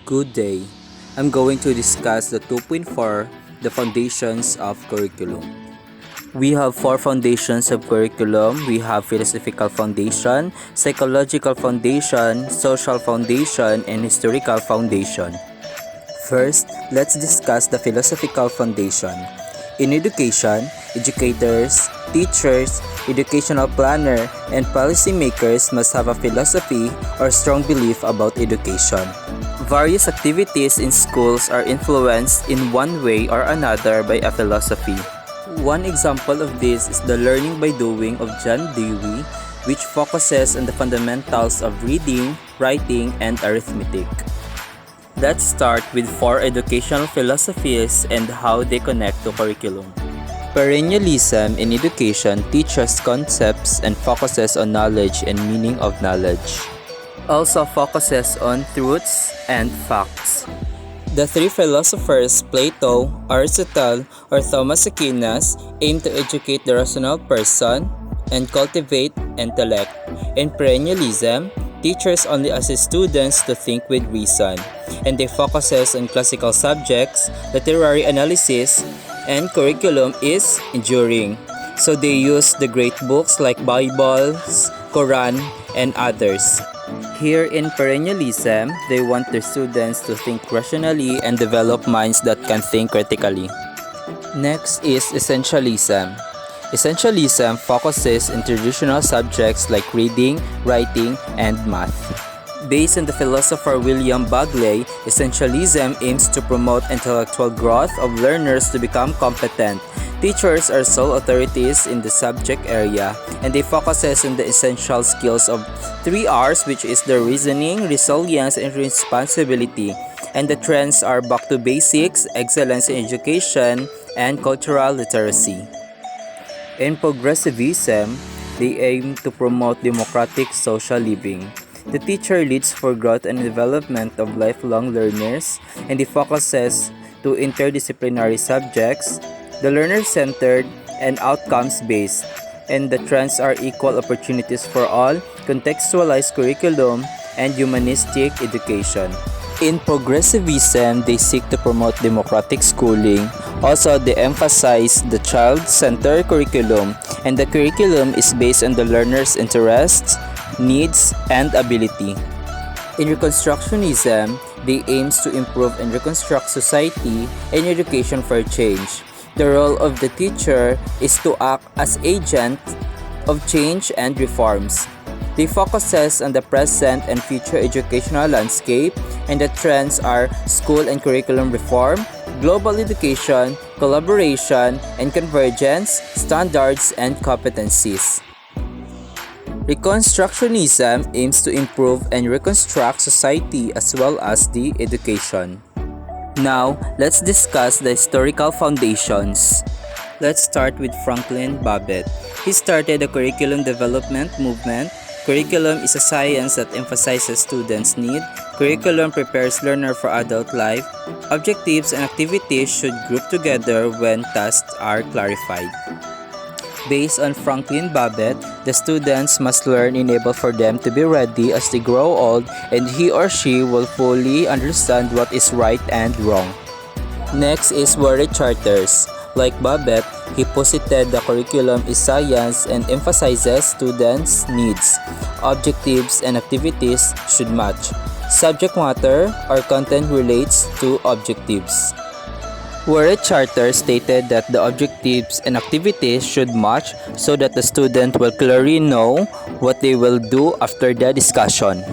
Good day. I'm going to discuss the 2.4, the foundations of curriculum. We have four foundations of curriculum. We have philosophical foundation, psychological foundation, social foundation, and historical foundation. First, let's discuss the philosophical foundation. In education, educators, teachers, educational planner, and policymakers must have a philosophy or strong belief about education. Various activities in schools are influenced in one way or another by a philosophy. One example of this is the learning by doing of John Dewey, which focuses on the fundamentals of reading, writing, and arithmetic. Let's start with four educational philosophies and how they connect to curriculum. Perennialism in education teaches concepts and focuses on knowledge and meaning of knowledge. Also focuses on truths and facts. The three philosophers, Plato, Aristotle, or Thomas Aquinas, aim to educate the rational person and cultivate intellect. In perennialism, teachers only assist students to think with reason, and they focuses on classical subjects, literary analysis, and curriculum is enduring. So they use the great books like Bibles, Quran, and others. Here in perennialism, they want their students to think rationally and develop minds that can think critically. Next is essentialism. Essentialism focuses on traditional subjects like reading, writing, and math. Based on the philosopher William Bagley, essentialism aims to promote intellectual growth of learners to become competent. Teachers are sole authorities in the subject area, and they focuses on the essential skills of 3 R's, which is the reasoning, resilience, and responsibility. And the trends are back to basics, excellence in education, and cultural literacy. In progressivism, they aim to promote democratic social living. The teacher leads for growth and development of lifelong learners, and the focuses to interdisciplinary subjects, the learner-centered and outcomes-based, and the trends are equal opportunities for all, contextualized curriculum, and humanistic education. In progressivism, they seek to promote democratic schooling. Also, they emphasize the child-centered curriculum, and the curriculum is based on the learner's interests, needs, and ability. In Reconstructionism, they aims to improve and reconstruct society and education for change. The role of the teacher is to act as agent of change and reforms. They focuses on the present and future educational landscape, and the trends are school and curriculum reform, global education, collaboration and convergence, standards and competencies. Reconstructionism aims to improve and reconstruct society as well as the education. Now, let's discuss the historical foundations. Let's start with Franklin Babbitt. He started the curriculum development movement. Curriculum is a science that emphasizes students' need. Curriculum prepares learner for adult life. Objectives and activities should group together when tasks are clarified. Based on Franklin Babbitt, the students must learn enable for them to be ready as they grow old, and he or she will fully understand what is right and wrong. Next is Warren Charters. Like Babbitt, he posited the curriculum is science and emphasizes students' needs. Objectives and activities should match. Subject matter or content relates to objectives. Warren Charter stated that the objectives and activities should match so that the student will clearly know what they will do after the discussion.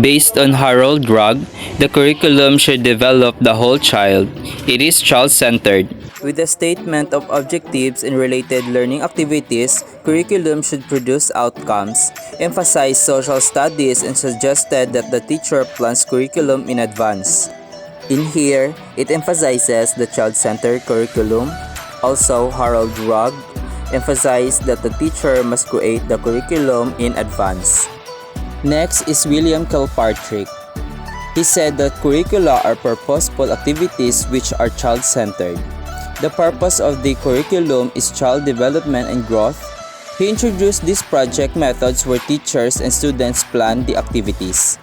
Based on Harold Rugg, the curriculum should develop the whole child. It is child-centered. With the statement of objectives and related learning activities, curriculum should produce outcomes, emphasize social studies, and suggested that the teacher plans curriculum in advance. In here, it emphasizes the child-centered curriculum. Also, Harold Rugg emphasized that the teacher must create the curriculum in advance. Next is William Kilpatrick. He said that curricula are purposeful activities which are child-centered. The purpose of the curriculum is child development and growth. He introduced these project methods where teachers and students plan the activities.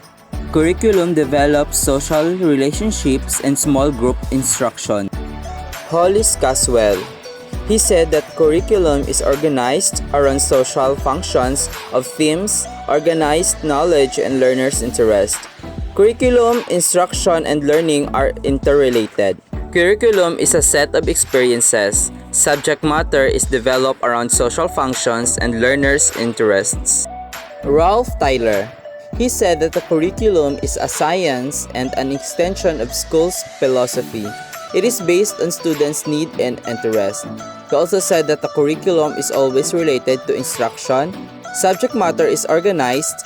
Curriculum develops social relationships and small group instruction. Hollis Caswell. He said that curriculum is organized around social functions of themes, organized knowledge, and learners' interest. Curriculum, instruction, and learning are interrelated. Curriculum is a set of experiences. Subject matter is developed around social functions and learners' interests. Ralph Tyler. He said that the curriculum is a science and an extension of school's philosophy. It is based on students' need and interest. He also said that the curriculum is always related to instruction. Subject matter is organized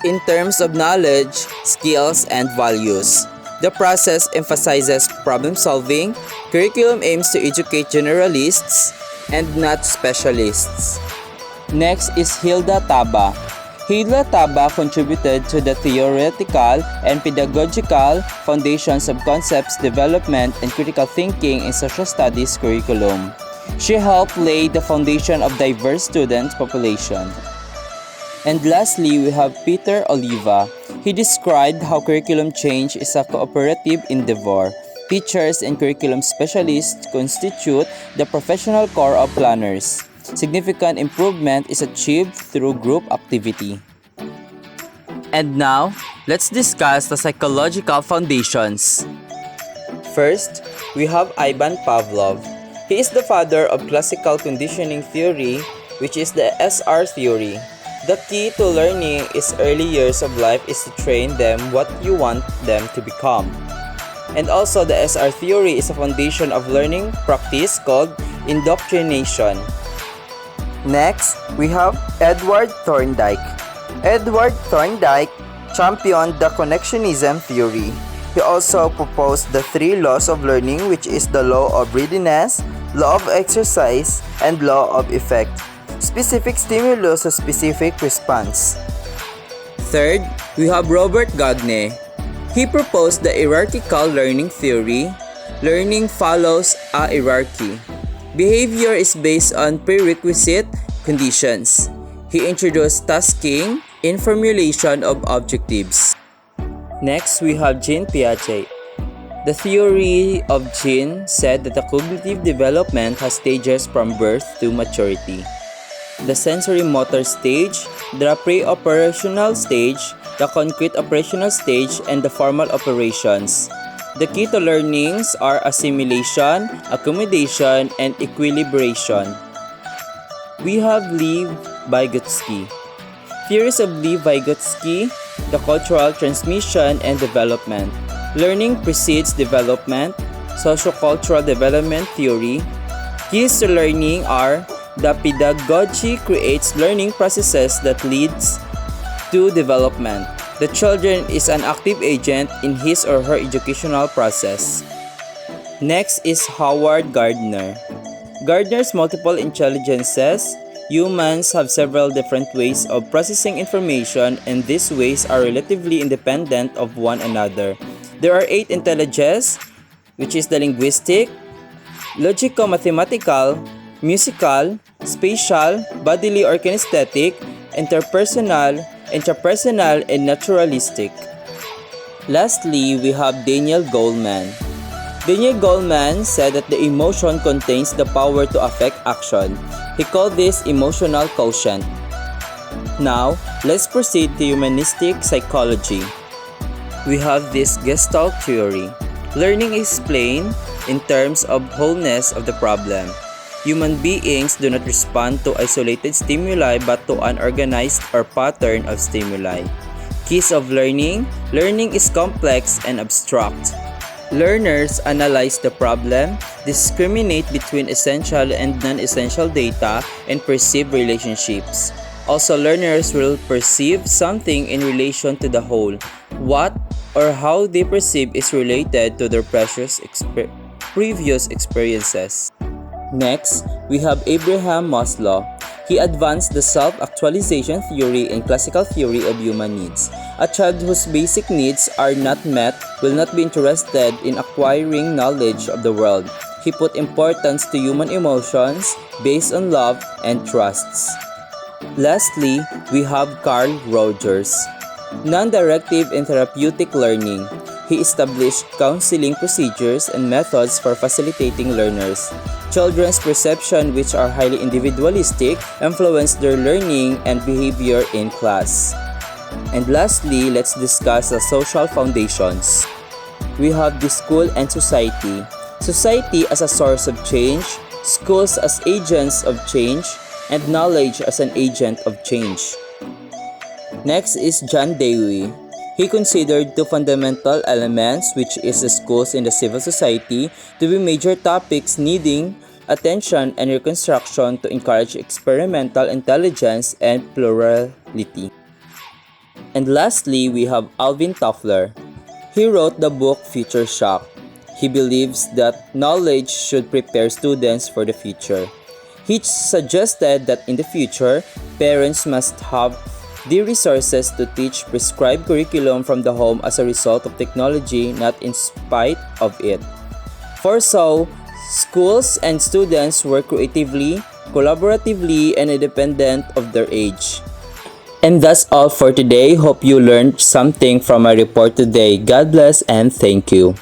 in terms of knowledge, skills, and values. The process emphasizes problem solving. Curriculum aims to educate generalists and not specialists. Next is Hilda Taba. Hilda Taba contributed to the theoretical and pedagogical foundations of concepts development and critical thinking in social studies curriculum. She helped lay the foundation of diverse student population. And lastly, we have Peter Oliva. He described how curriculum change is a cooperative endeavor. Teachers and curriculum specialists constitute the professional core of planners. Significant improvement is achieved through group activity. And now, let's discuss the psychological foundations. First, we have Ivan Pavlov. He is the father of classical conditioning theory, which is the SR theory. The key to learning is early years of life is to train them what you want them to become. And also, the SR theory is a foundation of learning practice called indoctrination. Next, we have Edward Thorndike. Edward Thorndike championed the connectionism theory. He also proposed the three laws of learning, which is the law of readiness, law of exercise, and law of effect. Specific stimulus a specific response. Third, we have Robert Gagne. He proposed the hierarchical learning theory. Learning follows a hierarchy. Behavior is based on prerequisite conditions. He introduced tasking in formulation of objectives. Next, we have Jean Piaget. The theory of Jean said that the cognitive development has stages from birth to maturity. The sensory motor stage, the pre-operational stage, the concrete operational stage, and the formal operations. The key to learnings are assimilation, accommodation, and equilibration. We have Lev Vygotsky. Theories of Lev Vygotsky, the cultural transmission and development. Learning precedes development, sociocultural development theory. Keys to learning are the pedagogy creates learning processes that leads to development. The children is an active agent in his or her educational process. Next is Howard Gardner. Gardner's multiple intelligences. Humans have several different ways of processing information, and these ways are relatively independent of one another. There are 8 intelligences, which is the linguistic, logico-mathematical, musical, spatial, bodily or kinesthetic, interpersonal, and naturalistic. Lastly, we have Daniel Goleman. Daniel Goleman said that the emotion contains the power to affect action. He called this emotional quotient. Now, let's proceed to humanistic psychology. We have this Gestalt theory. Learning is explained in terms of wholeness of the problem. Human beings do not respond to isolated stimuli but to an organized or pattern of stimuli. Keys of learning. Learning is complex and abstract. Learners analyze the problem, discriminate between essential and non-essential data, and perceive relationships. Also, learners will perceive something in relation to the whole. What or how they perceive is related to their previous experiences. Next, we have Abraham Maslow. He advanced the self-actualization theory and classical theory of human needs. A child whose basic needs are not met will not be interested in acquiring knowledge of the world. He put importance to human emotions based on love and trusts. Lastly, we have Carl Rogers. Non-directive and therapeutic learning. He established counseling procedures and methods for facilitating learners. Children's perception, which are highly individualistic, influence their learning and behavior in class. And lastly, let's discuss the social foundations. We have the school and society. Society as a source of change, schools as agents of change, and knowledge as an agent of change. Next is John Dewey. He considered two fundamental elements, which is the schools and the civil society, to be major topics needing attention and reconstruction to encourage experimental intelligence and plurality. And lastly, we have Alvin Toffler. He wrote the book Future Shock. He believes that knowledge should prepare students for the future. He suggested that in the future, parents must have the resources to teach prescribed curriculum from the home as a result of technology, not in spite of it. For so, schools and students work creatively, collaboratively, and independent of their age. And that's all for today. Hope you learned something from my report today. God bless and thank you.